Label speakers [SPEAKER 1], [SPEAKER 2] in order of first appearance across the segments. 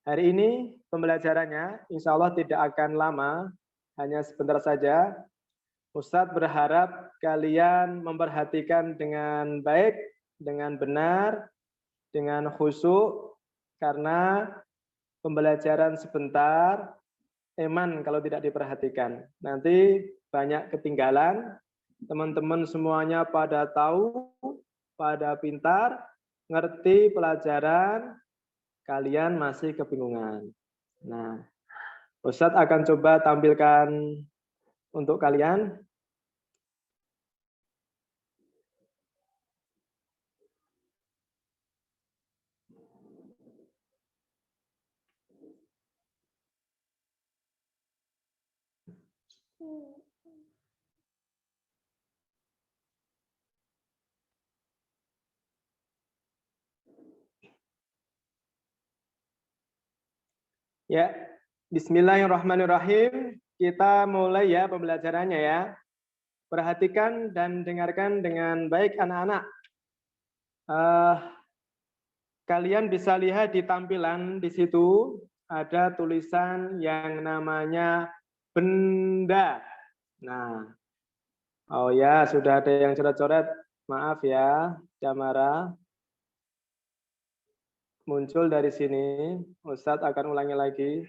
[SPEAKER 1] Hari ini pembelajarannya insya Allah tidak akan lama, hanya sebentar saja. Ustadz berharap kalian memperhatikan dengan baik, dengan benar, dengan khusyuk, karena pembelajaran sebentar, eman kalau tidak diperhatikan. Nanti banyak ketinggalan, teman-teman semuanya pada tahu, pada pintar, ngerti pelajaran, kalian masih kebingungan. Nah, Ustadz akan coba tampilkan untuk kalian. Ya, bismillahirrahmanirrahim. Kita mulai ya pembelajarannya ya. Perhatikan dan dengarkan dengan baik anak-anak. Kalian bisa lihat di tampilan di situ ada tulisan yang namanya benda. Nah, oh ya sudah ada yang coret-coret. Maaf ya, Damara. Muncul dari sini. Ustadz akan ulangi lagi.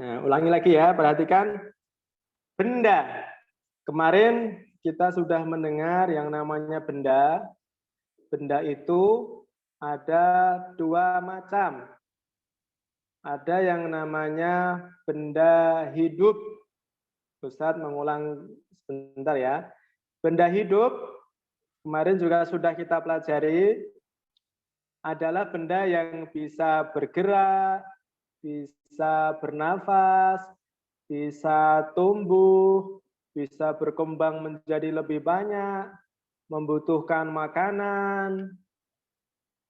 [SPEAKER 1] Nah, ulangi lagi ya, perhatikan. Benda. Kemarin kita sudah mendengar yang namanya benda. Benda itu ada dua macam. Ada yang namanya benda hidup. Ustadz mengulang sebentar ya. Benda hidup, kemarin juga sudah kita pelajari, adalah benda yang bisa bergerak, bisa bernafas, bisa tumbuh, bisa berkembang menjadi lebih banyak, membutuhkan makanan,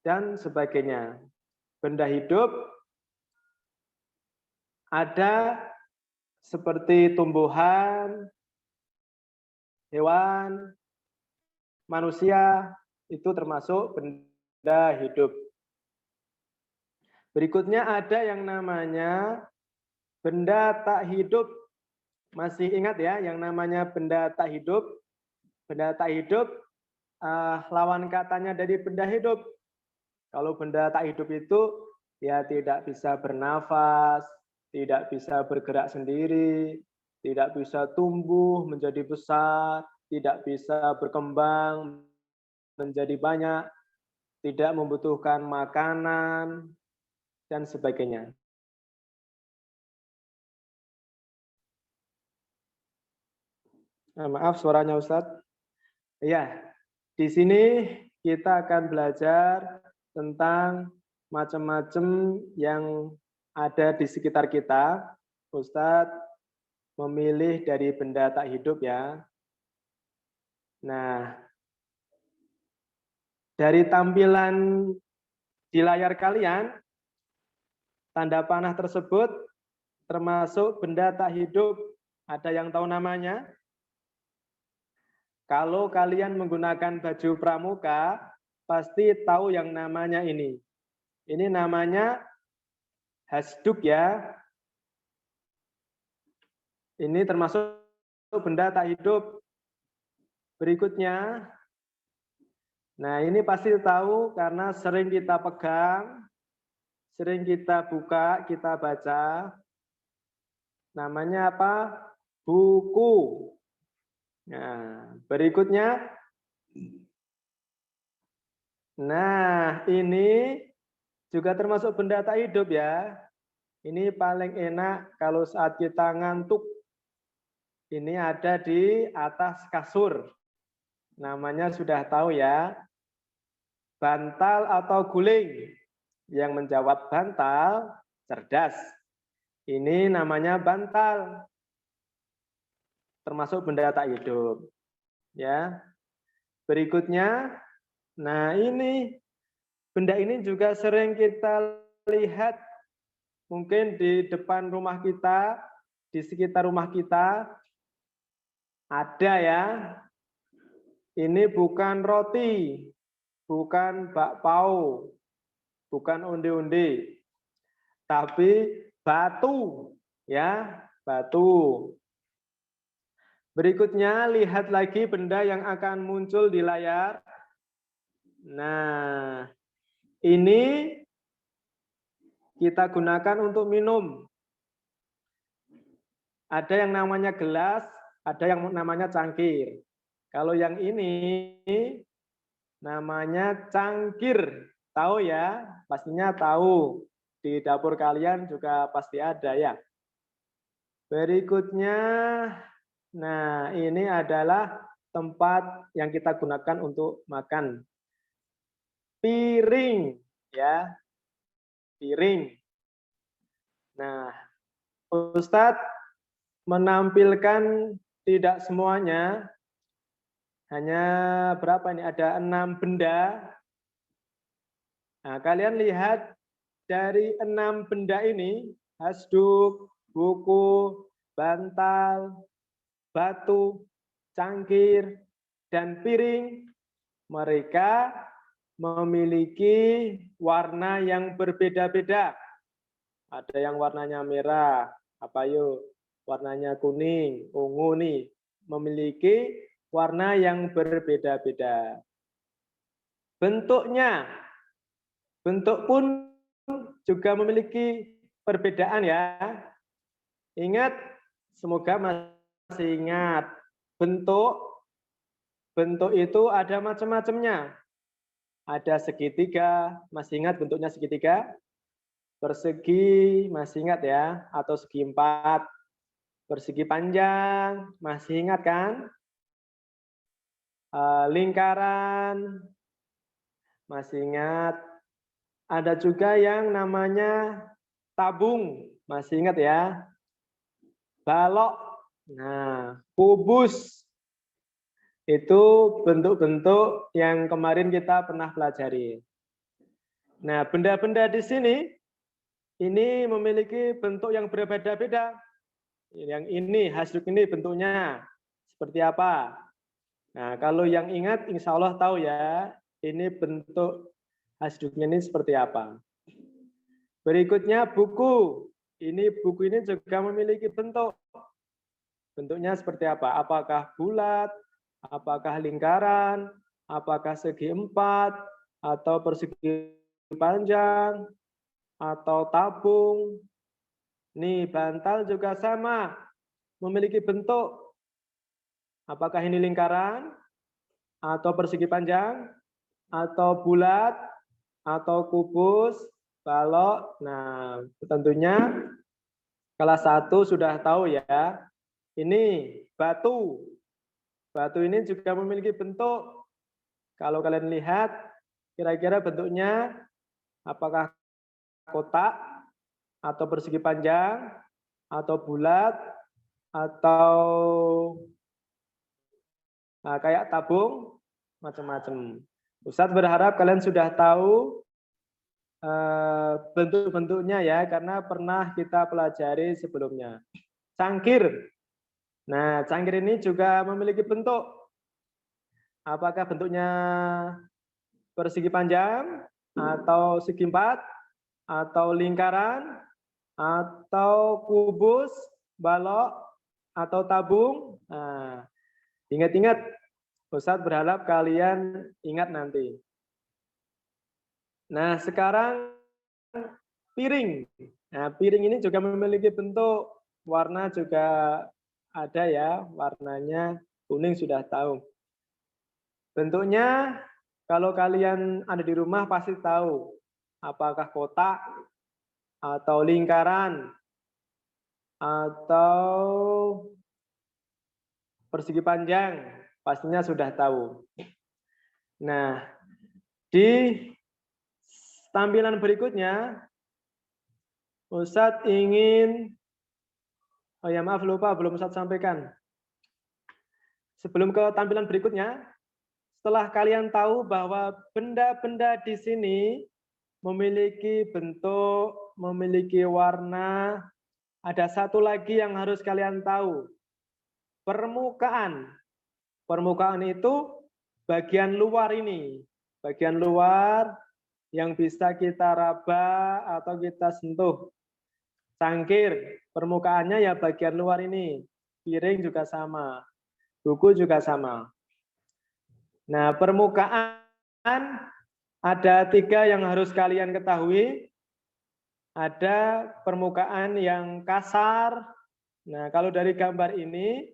[SPEAKER 1] dan sebagainya. Benda hidup ada seperti tumbuhan, hewan, manusia, itu termasuk benda hidup. Berikutnya ada yang namanya benda tak hidup. Masih ingat ya yang namanya benda tak hidup? Benda tak hidup, lawan katanya dari benda hidup. Kalau benda tak hidup itu ya tidak bisa bernafas, tidak bisa bergerak sendiri, tidak bisa tumbuh menjadi besar, tidak bisa berkembang menjadi banyak, tidak membutuhkan makanan, dan sebagainya. Maaf suaranya Ustadz. Ya, di sini kita akan belajar tentang macam-macam yang ada di sekitar kita. Ustadz memilih dari benda tak hidup ya. Nah, dari tampilan di layar kalian, tanda panah tersebut termasuk benda tak hidup. Ada yang tahu namanya? Kalau kalian menggunakan baju pramuka, pasti tahu yang namanya ini. Ini namanya hasduk ya. Ini termasuk benda tak hidup. Berikutnya, nah ini pasti tahu karena sering kita pegang, sering kita buka, kita baca. Namanya apa? Buku. Nah, berikutnya, nah ini juga termasuk benda tak hidup ya. Ini paling enak kalau saat kita ngantuk. Ini ada di atas kasur. Namanya sudah tahu ya. Bantal atau guling. Yang menjawab bantal, cerdas. Ini namanya bantal. termasuk benda tak hidup. Ya. Berikutnya, nah ini benda ini juga sering kita lihat mungkin di depan rumah kita, di sekitar rumah kita ada ya. Ini bukan roti, bukan bakpao, bukan onde-onde, tapi batu ya, batu. Berikutnya lihat lagi benda yang akan muncul di layar. Nah, ini kita gunakan untuk minum. Ada yang namanya gelas, ada yang namanya cangkir. Kalau yang ini namanya cangkir. Tahu ya? Pastinya tahu. Di dapur kalian juga pasti ada ya. Berikutnya, nah ini adalah tempat yang kita gunakan untuk makan. Piring, ya. Piring. Nah, Ustadz menampilkan tidak semuanya, hanya berapa ini? Ada 6 benda. Nah, kalian lihat dari 6 benda ini, hasduk, buku, bantal, batu, cangkir, dan piring, mereka memiliki warna yang berbeda-beda. Ada yang warnanya merah, apa yuk? Warnanya kuning, ungu nih, memiliki warna yang berbeda-beda. Bentuknya, bentuk pun juga memiliki perbedaan ya. Ingat, semoga masih ingat, bentuk itu ada macam-macamnya. Ada segitiga, masih ingat bentuknya segitiga? Persegi, masih ingat ya? Atau segi empat. Persegi panjang, masih ingat kan? Lingkaran, masih ingat. Ada juga yang namanya tabung, masih ingat ya? Balok, nah kubus, itu bentuk-bentuk yang kemarin kita pernah pelajari. Nah, benda-benda di sini, ini memiliki bentuk yang berbeda-beda. Yang ini, hasduk ini bentuknya seperti apa? Nah, kalau yang ingat, insya Allah tahu ya, ini bentuk hasduknya ini seperti apa. Berikutnya buku. Ini buku ini juga memiliki bentuk. Bentuknya seperti apa? Apakah bulat, apakah lingkaran, apakah segi empat, atau persegi panjang, atau tabung. Nih, bantal juga sama, memiliki bentuk. Apakah ini lingkaran, atau persegi panjang, atau bulat, atau kubus, balok. Nah, tentunya kelas 1 sudah tahu ya. Ini batu. Batu ini juga memiliki bentuk. Kalau kalian lihat, kira-kira bentuknya apakah kotak, atau persegi panjang, atau bulat, atau kayak tabung, macam-macam. Ustadz berharap kalian sudah tahu bentuk-bentuknya ya, karena pernah kita pelajari sebelumnya. Cangkir. Nah, cangkir ini juga memiliki bentuk. Apakah bentuknya persegi panjang, atau segi empat, atau lingkaran, atau kubus, balok, atau tabung. Nah, ingat-ingat, Ustadz berharap kalian ingat nanti. Nah, sekarang piring. Nah, piring ini juga memiliki bentuk, warna juga ada ya, warnanya kuning sudah tahu. Bentuknya, kalau kalian ada di rumah pasti tahu, apakah kotak, atau lingkaran, atau persegi panjang, pastinya sudah tahu. Nah, di tampilan berikutnya, Ustadz ingin, oh ya maaf lupa belum Ustadz sampaikan. sebelum ke tampilan berikutnya, setelah kalian tahu bahwa benda-benda di sini memiliki bentuk, memiliki warna, ada satu lagi yang harus kalian tahu. Permukaan. Permukaan itu bagian luar ini. Bagian luar yang bisa kita raba atau kita sentuh. Cangkir, permukaannya ya bagian luar ini. Piring juga sama. Buku juga sama. Nah, permukaan ada 3 yang harus kalian ketahui. Ada permukaan yang kasar. Nah, kalau dari gambar ini,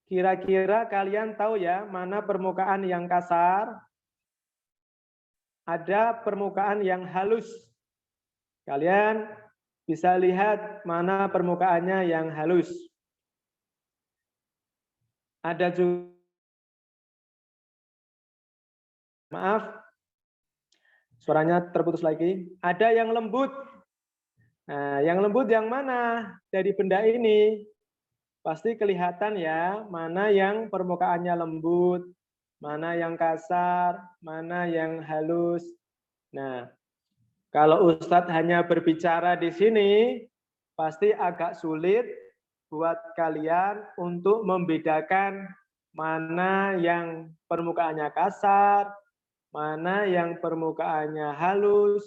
[SPEAKER 1] kira-kira kalian tahu ya mana permukaan yang kasar? Ada permukaan yang halus. Kalian bisa lihat mana permukaannya yang halus. Ada juga, maaf, suaranya terputus lagi. Ada yang lembut. Nah, yang lembut yang mana dari benda ini? Pasti kelihatan ya, mana yang permukaannya lembut, mana yang kasar, mana yang halus. Nah, kalau Ustadz hanya berbicara di sini, pasti agak sulit buat kalian untuk membedakan mana yang permukaannya kasar, mana yang permukaannya halus,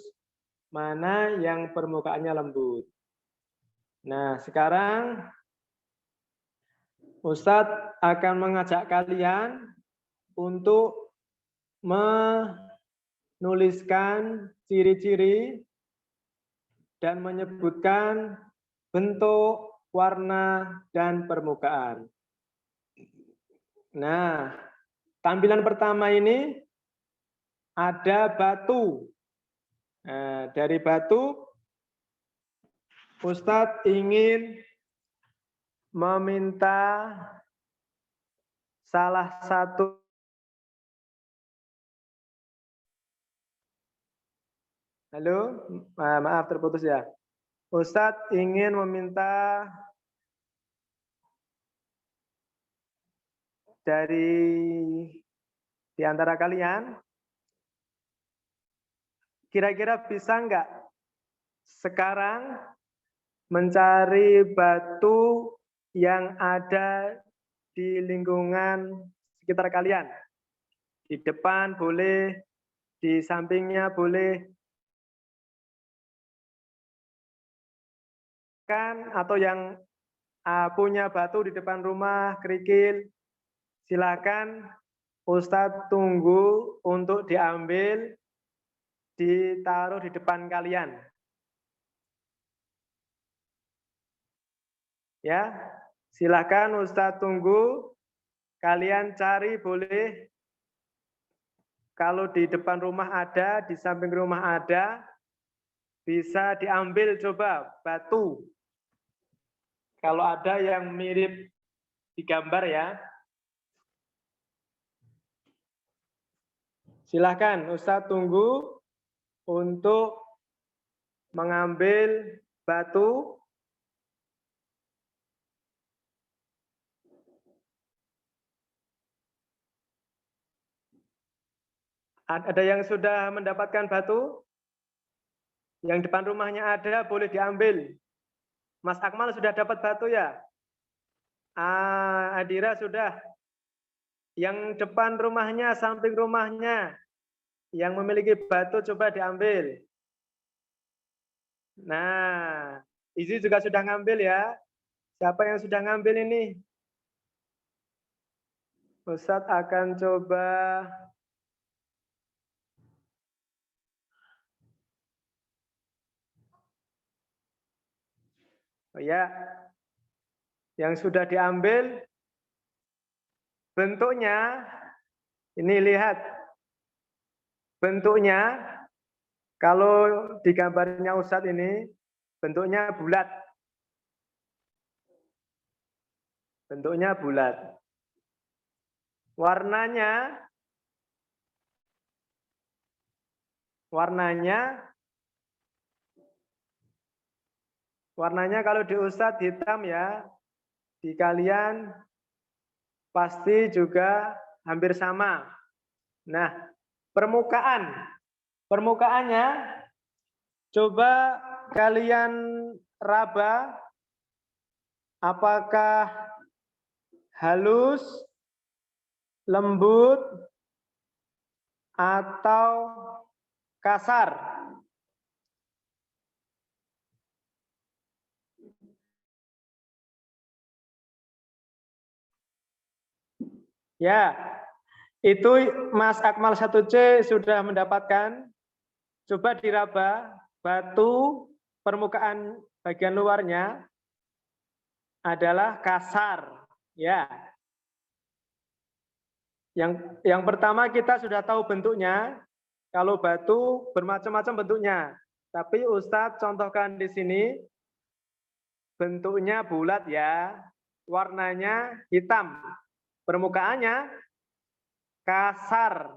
[SPEAKER 1] mana yang permukaannya lembut. Nah, sekarang Ustadz akan mengajak kalian untuk menuliskan ciri-ciri dan menyebutkan bentuk, warna, dan permukaan. Nah, tampilan pertama ini ada batu. Nah, dari batu, Ustadz ingin meminta salah satu. Halo, maaf terputus ya. Ustadz ingin meminta dari di antara kalian, kira-kira bisa nggak sekarang mencari batu yang ada di lingkungan sekitar kalian? Di depan boleh, di sampingnya boleh, kan? Atau yang punya batu di depan rumah, kerikil, silakan Ustadz tunggu untuk diambil, ditaruh di depan kalian. Ya, silakan Ustadz tunggu, kalian cari boleh. Kalau di depan rumah ada, di samping rumah ada, bisa diambil coba batu. Kalau ada yang mirip di gambar ya. Silakan Ustadz tunggu untuk mengambil batu. Ada yang sudah mendapatkan batu? Yang depan rumahnya ada, boleh diambil. Mas Akmal sudah dapat batu ya? Adira sudah. Yang depan rumahnya, samping rumahnya, yang memiliki batu coba diambil. Nah, Izi juga sudah ngambil ya. Siapa yang sudah ngambil ini? Ustadz akan coba. Oh ya, yang sudah diambil bentuknya, ini lihat bentuknya. Kalau di gambarnya Ustadz ini bentuknya bulat. Bentuknya bulat. Warnanya kalau di Ustadz hitam ya, di kalian pasti juga hampir sama. Nah, permukaannya coba kalian raba apakah halus, lembut, atau kasar. Ya, itu Mas Akmal 1C sudah mendapatkan. Coba diraba batu permukaan bagian luarnya adalah kasar. Ya. Yang pertama kita sudah tahu bentuknya. Kalau batu bermacam-macam bentuknya. Tapi Ustadz contohkan di sini bentuknya bulat ya. Warnanya hitam. Permukaannya kasar.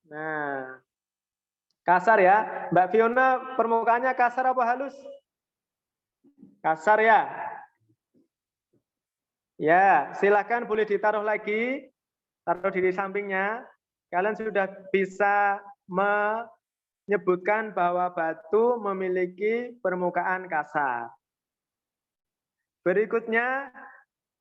[SPEAKER 1] Nah, kasar ya. Mbak Fiona, permukaannya kasar apa halus? Kasar ya. Ya, silakan boleh ditaruh lagi. Taruh di sampingnya. Kalian sudah bisa menyebutkan bahwa batu memiliki permukaan kasar. Berikutnya,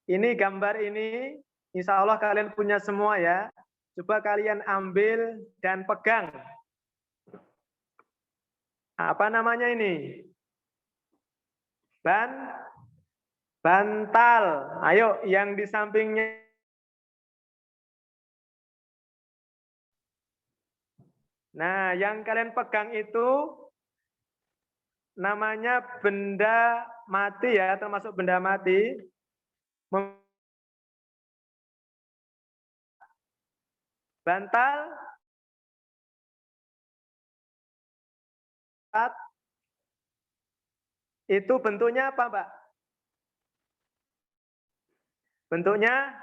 [SPEAKER 1] ini gambar ini, insya Allah kalian punya semua ya. Coba kalian ambil dan pegang. Apa namanya ini? Bantal. Ayo, yang di sampingnya. Nah, yang kalian pegang itu namanya benda mati ya, termasuk benda mati. Bantal itu bentuknya apa, Mbak? Bentuknya?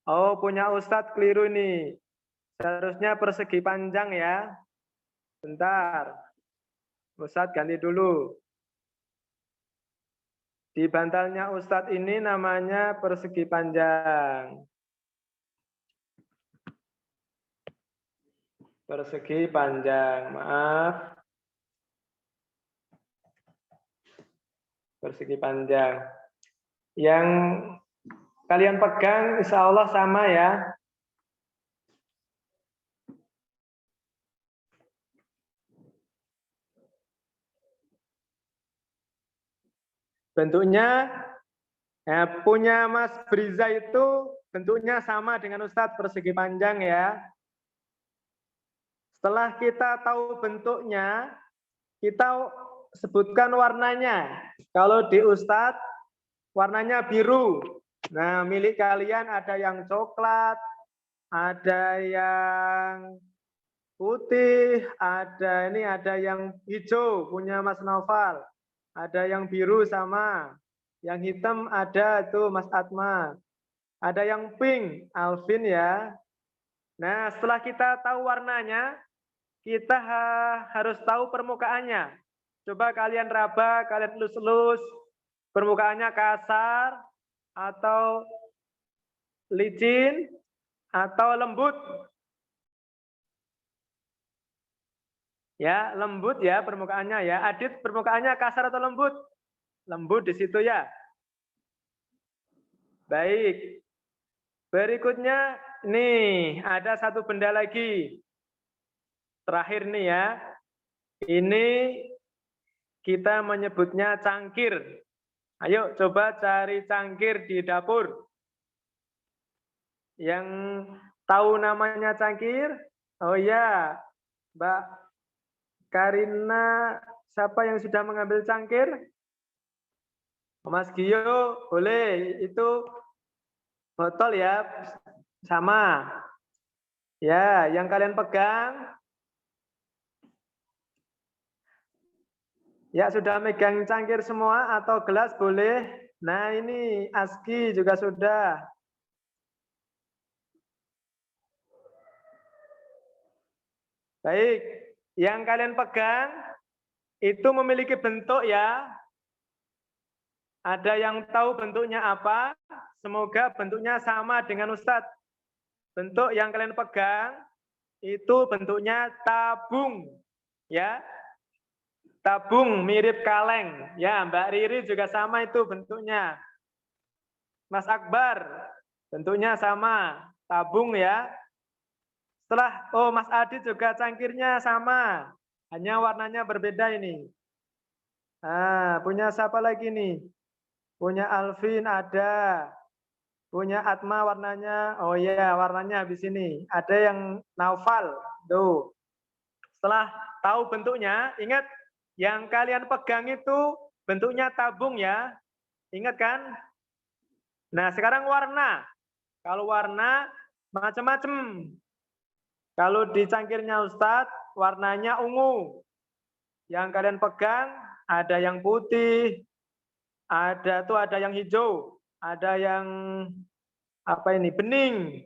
[SPEAKER 1] Oh, punya Ustadz keliru nih. Seharusnya persegi panjang ya. Bentar. Ustadz ganti dulu. Di bantalnya Ustadz ini namanya persegi panjang. Persegi panjang, maaf. Persegi panjang. Yang kalian pegang insya Allah sama ya. Bentuknya punya Mas Briza itu bentuknya sama dengan Ustadz, persegi panjang ya. Setelah kita tahu bentuknya, kita sebutkan warnanya. Kalau di Ustadz warnanya biru. Nah, milik kalian ada yang coklat, ada yang putih, ada yang hijau punya Mas Naufal. Ada yang biru sama. Yang hitam ada tuh Mas Atma. Ada yang pink, Alvin ya. Nah, setelah kita tahu warnanya, kita harus tahu permukaannya. Coba kalian raba, kalian elus-elus. Permukaannya kasar, atau licin, atau lembut. Ya, lembut ya permukaannya ya. Adit, permukaannya kasar atau lembut? Lembut di situ ya. Baik. Berikutnya nih, ada satu benda lagi. Terakhir nih ya. Ini kita menyebutnya cangkir. Ayo coba cari cangkir di dapur. Yang tahu namanya cangkir? Oh ya, Mbak Karina, siapa yang sudah mengambil cangkir? Mas Gio, boleh. Itu botol ya, sama. Ya, yang kalian pegang. Ya, sudah megang cangkir semua atau gelas boleh. Nah, ini Aski juga sudah. Baik, yang kalian pegang itu memiliki bentuk ya. Ada yang tahu bentuknya apa? semoga bentuknya sama dengan Ustadz. Bentuk yang kalian pegang itu bentuknya tabung, ya. Tabung mirip kaleng, ya. Mbak Riri juga sama itu bentuknya. Mas Akbar, bentuknya sama, tabung ya. Setelah, oh Mas Adi juga cangkirnya sama, hanya warnanya berbeda ini. Nah, punya siapa lagi nih? Punya Alvin ada, punya Atma warnanya, oh iya warnanya habis ini. Ada yang Naufal, tuh. Setelah tahu bentuknya, ingat yang kalian pegang itu bentuknya tabung ya, ingat kan? Nah sekarang warna, kalau warna macam-macam. Kalau di cangkirnya Ustadz, warnanya ungu. Yang kalian pegang ada yang putih, ada yang hijau, ada yang apa ini bening,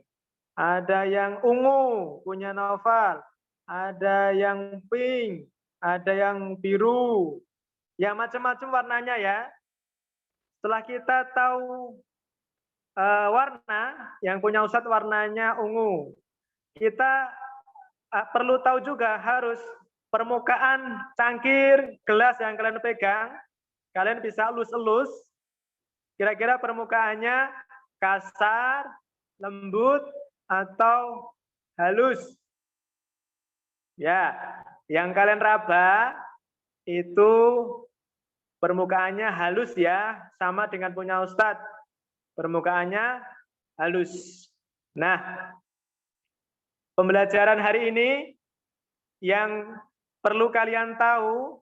[SPEAKER 1] ada yang ungu punya Novel, ada yang pink, ada yang biru, ya macam-macam warnanya ya. Setelah kita tahu warna, yang punya Ustadz warnanya ungu, kita perlu tahu juga harus permukaan cangkir gelas yang kalian pegang, kalian bisa elus-elus, kira-kira permukaannya kasar, lembut, atau halus. Ya, yang kalian raba itu permukaannya halus ya, sama dengan punya Ustadz. Permukaannya halus. Nah, pembelajaran hari ini yang perlu kalian tahu,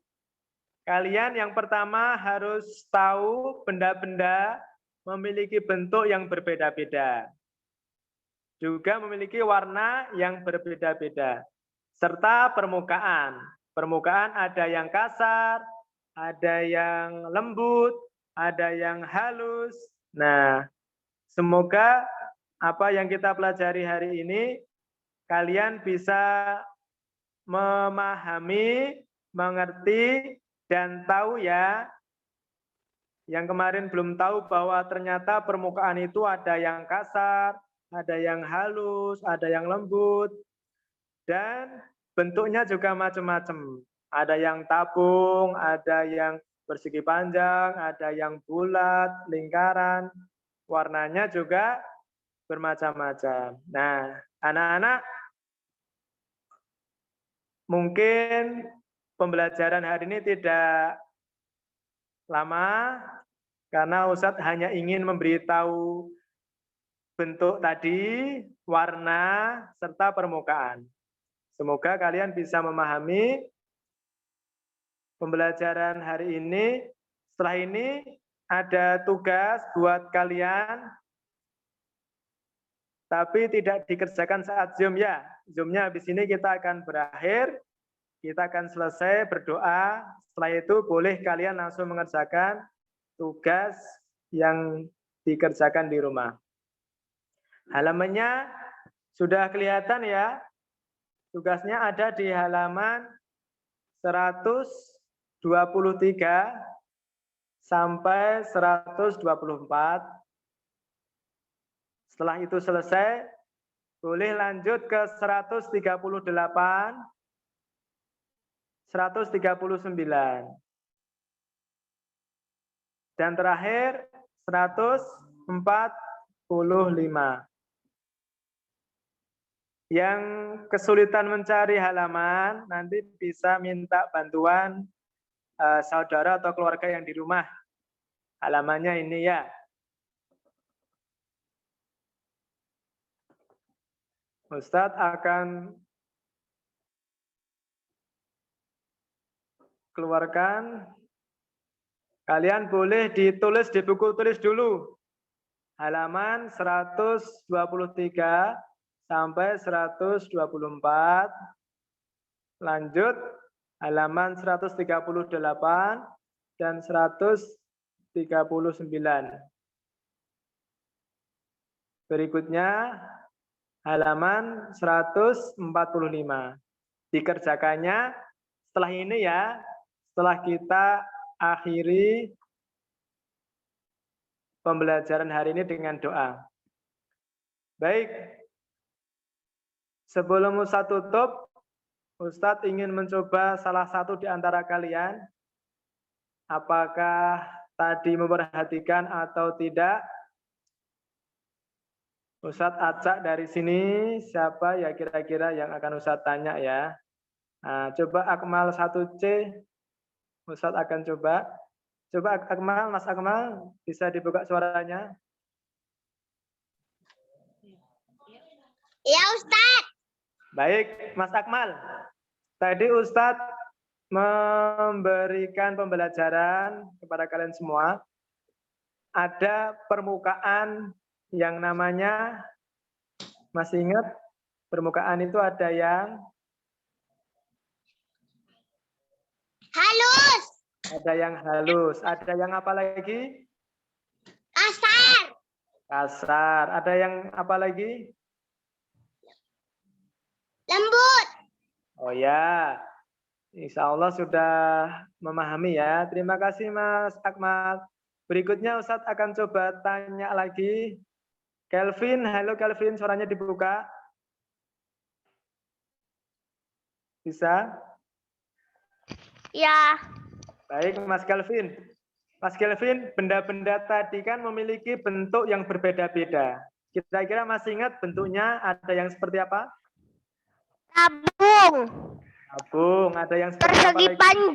[SPEAKER 1] kalian yang pertama harus tahu benda-benda memiliki bentuk yang berbeda-beda. Juga memiliki warna yang berbeda-beda. Serta permukaan. Permukaan ada yang kasar, ada yang lembut, ada yang halus. Nah, semoga apa yang kita pelajari hari ini kalian bisa memahami, mengerti, dan tahu ya. Yang kemarin belum tahu bahwa ternyata permukaan itu ada yang kasar, ada yang halus, ada yang lembut, dan bentuknya juga macam-macam. Ada yang tabung, ada yang persegi panjang, ada yang bulat, lingkaran, warnanya juga bermacam-macam. Nah, anak-anak, mungkin pembelajaran hari ini tidak lama, karena Ustadz hanya ingin memberitahu bentuk tadi, warna, serta permukaan. Semoga kalian bisa memahami pembelajaran hari ini. Setelah ini ada tugas buat kalian, tapi tidak dikerjakan saat Zoom ya. Zoom-nya habis ini kita akan berakhir, kita akan selesai berdoa. Setelah itu boleh kalian langsung mengerjakan tugas yang dikerjakan di rumah. Halamannya sudah kelihatan ya. Tugasnya ada di halaman 123 sampai 124. Setelah itu selesai, boleh lanjut ke 138, 139. Dan terakhir 145. Yang kesulitan mencari halaman, nanti bisa minta bantuan saudara atau keluarga yang di rumah. Halamannya ini ya. Ustadz akan keluarkan. Kalian boleh ditulis di buku tulis dulu. Halaman 123 sampai 124. Lanjut halaman 138 dan 139. Berikutnya halaman 145. Dikerjakannya setelah ini ya, setelah kita akhiri pembelajaran hari ini dengan doa. Baik, sebelum Ustadz tutup, Ustadz ingin mencoba salah satu di antara kalian. Apakah tadi memperhatikan atau tidak? Ustadz acak dari sini, siapa ya kira-kira yang akan Ustadz tanya ya. Nah, coba Akmal 1C, Ustadz akan coba. Coba Akmal, Mas Akmal, bisa dibuka suaranya?
[SPEAKER 2] Ya Ustadz.
[SPEAKER 1] Baik, Mas Akmal. Tadi Ustadz memberikan pembelajaran kepada kalian semua. Ada permukaan yang namanya, masih ingat? Permukaan itu ada yang
[SPEAKER 2] Halus.
[SPEAKER 1] ada yang halus, ada yang apa lagi?
[SPEAKER 2] Kasar.
[SPEAKER 1] Kasar. Ada yang apa lagi?
[SPEAKER 2] Lembut.
[SPEAKER 1] Oh ya, insya Allah sudah memahami ya. Terima kasih Mas Akmal. Berikutnya Ustadz akan coba tanya lagi. Kelvin, halo Kelvin, suaranya dibuka. Bisa?
[SPEAKER 2] Ya.
[SPEAKER 1] Baik Mas Kelvin. Mas Kelvin, benda-benda tadi kan memiliki bentuk yang berbeda-beda. Kira-kira masih ingat bentuknya ada yang seperti apa?
[SPEAKER 2] Tabung.
[SPEAKER 1] Tabung, ada yang seperti apa lagi?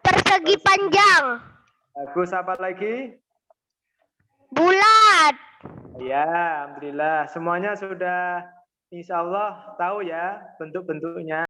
[SPEAKER 2] Persegi panjang.
[SPEAKER 1] Bagus, apa lagi?
[SPEAKER 2] Bulat.
[SPEAKER 1] Ya, alhamdulillah. Semuanya sudah insya Allah tahu ya bentuk-bentuknya.